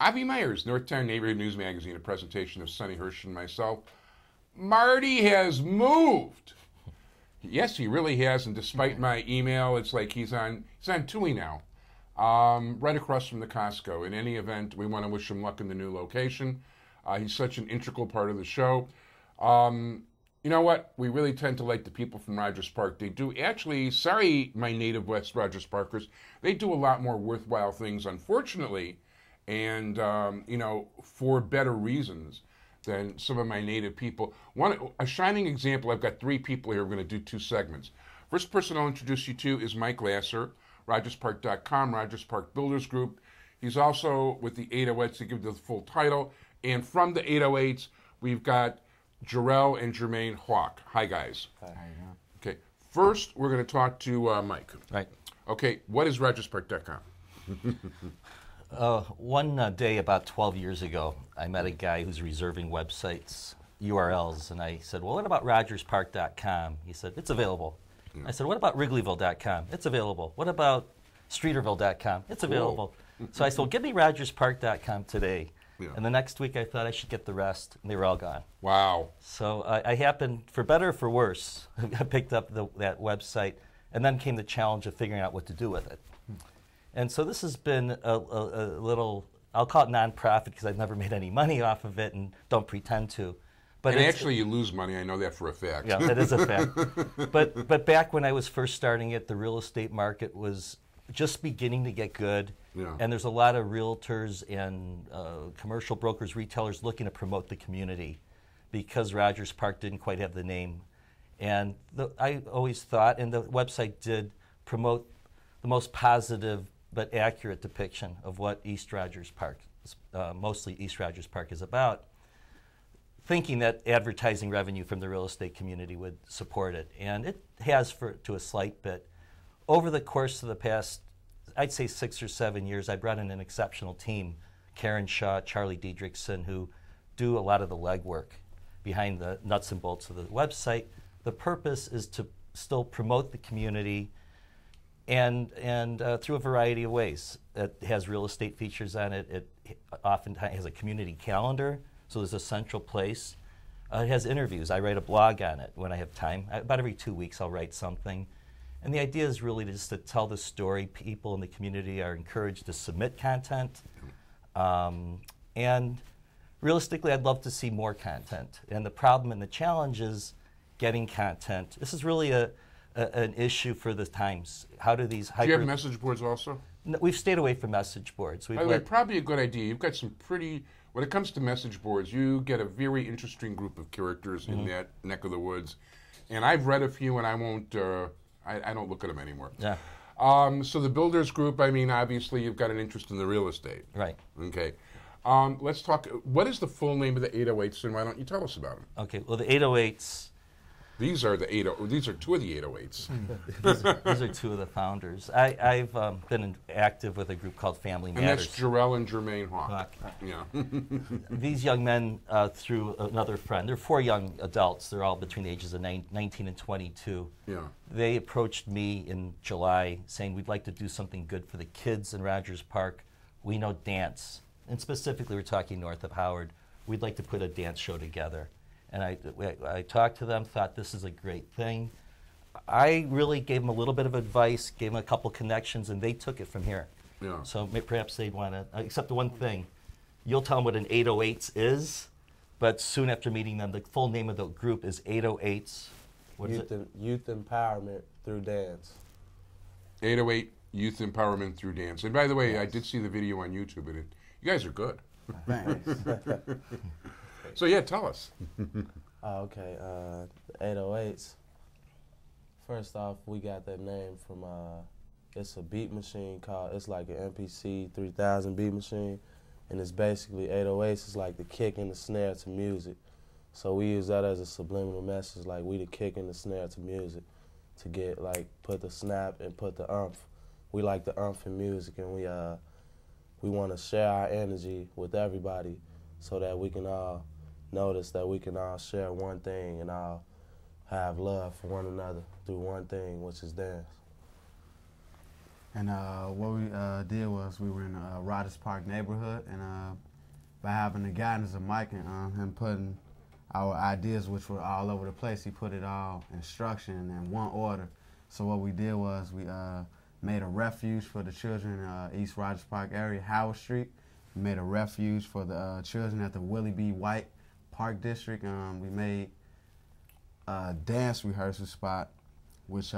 Avi Meyers, Northtown Neighborhood News Magazine, a presentation of Sonny Hirsch and myself. Marty has moved. Yes, he really has, and despite my email, it's like he's on TUI now, right across from the Costco. In any event, we want to wish him luck in the new location. He's such an integral part of the show. You know what? We really tend to like the people from Rogers Park. They do actually, sorry, my native West Rogers Parkers, they do a lot more worthwhile things, unfortunately, and, you know, for better reasons than some of my native people. A shining example, I've got 3 people here. We're going to do 2 segments. First person I'll introduce you to is Mike Lasser, RogersPark.com, Rogers Park Builders Group. He's also with the 808s to give the full title. And from the 808s, we've got Jerrell and Jermaine Hawk. Hi, guys. Hi. Okay, first we're going to talk to Mike. Right. Okay, what is RogersPark.com? One day about 12 years ago, I met a guy who's reserving websites, URLs, and I said, well, what about RogersPark.com? He said, it's available. Yeah. I said, what about Wrigleyville.com? It's available. What about Streeterville.com? It's available. So I said, well, give me RogersPark.com today. Yeah. And the next week I thought I should get the rest, and they were all gone. Wow. So I happened, for better or for worse, I picked up that website, and then came the challenge of figuring out what to do with it. And so this has been a little, I'll call it nonprofit because I've never made any money off of it and don't pretend to. But actually you lose money, I know that for a fact. Yeah, that is a fact. But back when I was first starting it, the real estate market was just beginning to get good. Yeah. And there's a lot of realtors and commercial brokers, retailers looking to promote the community because Rogers Park didn't quite have the name. And I always thought, and the website did promote the most positive but accurate depiction of what East Rogers Park, mostly East Rogers Park, is about, thinking that advertising revenue from the real estate community would support it. And it has to a slight bit. Over the course of the past, I'd say 6 or 7 years, I brought in an exceptional team, Karen Shaw, Charlie Diedrichson, who do a lot of the legwork behind the nuts and bolts of the website. The purpose is to still promote the community and through a variety of ways. It has real estate features on it. It oftentimes has a community calendar, so there's a central place. It has interviews. I write a blog on it when I have time. About every 2 weeks I'll write something. And the idea is really just to tell the story. People in the community are encouraged to submit content. And realistically, I'd love to see more content. And the problem and the challenge is getting content. This is really an issue for the times. How do these Do you have message boards also? No, we've stayed away from message boards. By the way, probably a good idea. You've got some pretty, when it comes to message boards, you get a very interesting group of characters in that neck of the woods. And I've read a few, and I won't, I don't look at them anymore. Yeah. So the builders group, I mean, obviously you've got an interest in the real estate. Right. Okay. Let's talk, what is the full name of the 808s, and why don't you tell us about them? Okay, well, the 808s. These are these are 2 of the 808s. These are 2 of the founders. I've been active with a group called Family Matters. And that's Jerrell and Jermaine Hawk. Yeah. These young men, through another friend, they're 4 young adults. They're all between the ages of 19 and 22. Yeah. They approached me in July saying, we'd like to do something good for the kids in Rogers Park. We know dance, and specifically we're talking north of Howard. We'd like to put a dance show together. And I talked to them, thought this is a great thing. I really gave them a little bit of advice, gave them a couple connections, and they took it from here. Yeah. So perhaps they'd want to, except the one thing, you'll tell them what an 808s is, but soon after meeting them, the full name of the group is 808s. What is it? Youth Empowerment Through Dance. 808 Youth Empowerment Through Dance. And by the way, I did see the video on YouTube, and you guys are good. So yeah, tell us. Okay, 808s. First off, we got that name from, it's a beat machine called, it's like an MPC 3000 beat machine, and it's basically 808s. It's like the kick and the snare to music. So we use that as a subliminal message, like we the kick and the snare to music, to get like, put the snap and put the umph. We like the umph in music, and we want to share our energy with everybody so that we can all notice that we can all share one thing and all have love for one another through one thing, which is dance. And what we did was we were in Rogers Park neighborhood, and by having the guidance of Mike and him putting our ideas, which were all over the place, he put it all in structure and in one order. So what we did was we made a refuge for the children in East Rogers Park area, Howard Street. We made a refuge for the children at the Willie B. White Park District. We made a dance rehearsal spot, which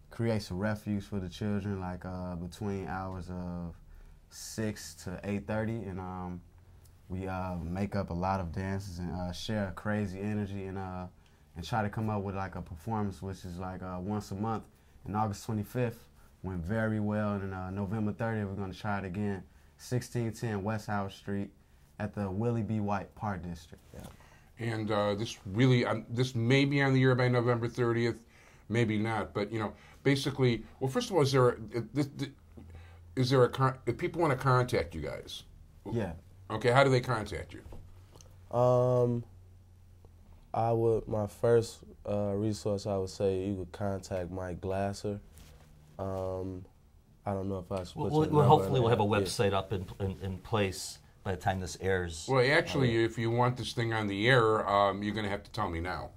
creates a refuge for the children, like between hours of 6 to 8:30, and we make up a lot of dances and share crazy energy and try to come up with like a performance, which is like once a month. And August 25th went very well, and November 30th we're going to try it again, 1610 West Howard Street at the Willie B. White Park District. Yeah. And this may be on the air by November 30th, maybe not. But basically, well, first of all, if people want to contact you guys? Yeah. Okay, how do they contact you? My first resource, I would say you could contact Mike Glasser. I don't know if I should put your number hopefully we'll have a in there. website up in place by the time this airs. Well, actually, if you want this thing on the air, you're going to have to tell me now.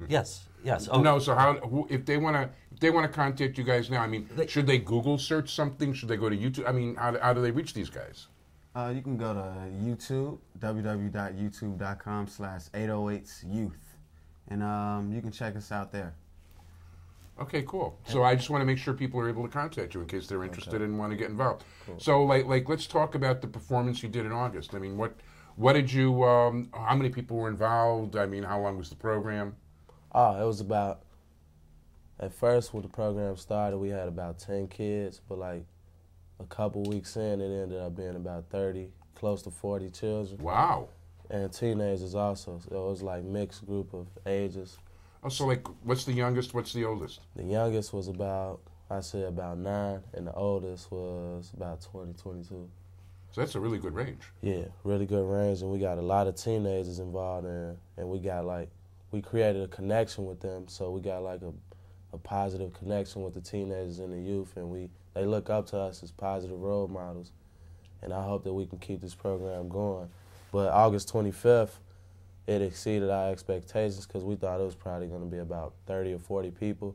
Yes. Oh. No, so if they want to contact you guys now, I mean, should they Google search something? Should they go to YouTube? I mean, how do they reach these guys? You can go to YouTube, www.youtube.com/808youth, and you can check us out there. Okay, cool. So I just want to make sure people are able to contact you in case they're interested and want to get involved. Cool. So, let's talk about the performance you did in August. I mean, what did you? How many people were involved? I mean, how long was the program? Oh, it was about. At first, when the program started, we had about 10 kids, but like a couple weeks in, it ended up being about 30, close to 40 children. Wow. And teenagers also. So it was like mixed group of ages. Oh, so what's the youngest? What's the oldest? The youngest was about 9, and the oldest was about 20, 22. So that's a really good range. Yeah, really good range, and we got a lot of teenagers involved in, and we created a connection with them, so we got like a positive connection with the teenagers and the youth, and they look up to us as positive role models, and I hope that we can keep this program going. But August 25th, it exceeded our expectations because we thought it was probably going to be about 30 or 40 people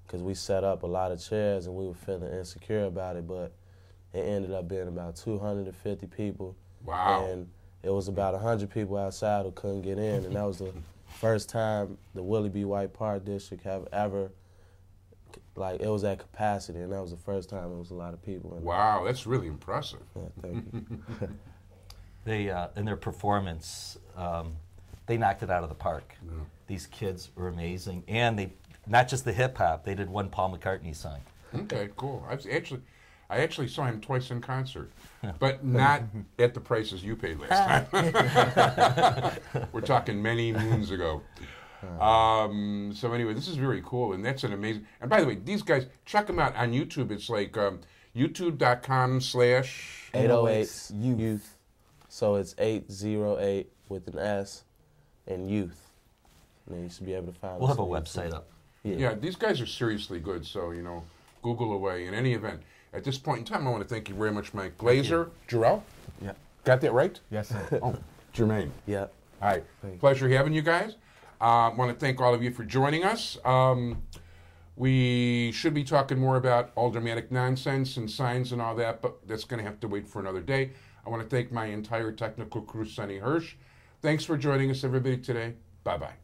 because we set up a lot of chairs and we were feeling insecure about it, but it ended up being about 250 people. Wow. And it was about 100 people outside who couldn't get in, and that was the first time the Willie B. White Park District have ever, it was at capacity, and that was the first time it was a lot of people. Wow, that's really impressive. Yeah, thank you. They in their performance, they knocked it out of the park. Yeah. These kids were amazing, and they not just the hip hop. They did one Paul McCartney song. Okay, cool. I actually saw him twice in concert, but not at the prices you paid last time. We're talking many moons ago. So anyway, this is very cool, and that's an amazing. And by the way, these guys, check them out on YouTube. It's like youtube.com/808youth. So it's 808 with an S and youth. And you should be able to find. We'll have a website up. Yeah, these guys are seriously good. So Google away. In any event, at this point in time, I want to thank you very much, Mike Glazer, Jerrell. Yeah. Got that right? Yes, sir. Oh, Jermaine. Yeah. All right. Thanks. Pleasure having you guys. I want to thank all of you for joining us. We should be talking more about aldermanic nonsense and signs and all that, but that's going to have to wait for another day. I want to thank my entire technical crew, Sonny Hirsch. Thanks for joining us, everybody, today. Bye-bye.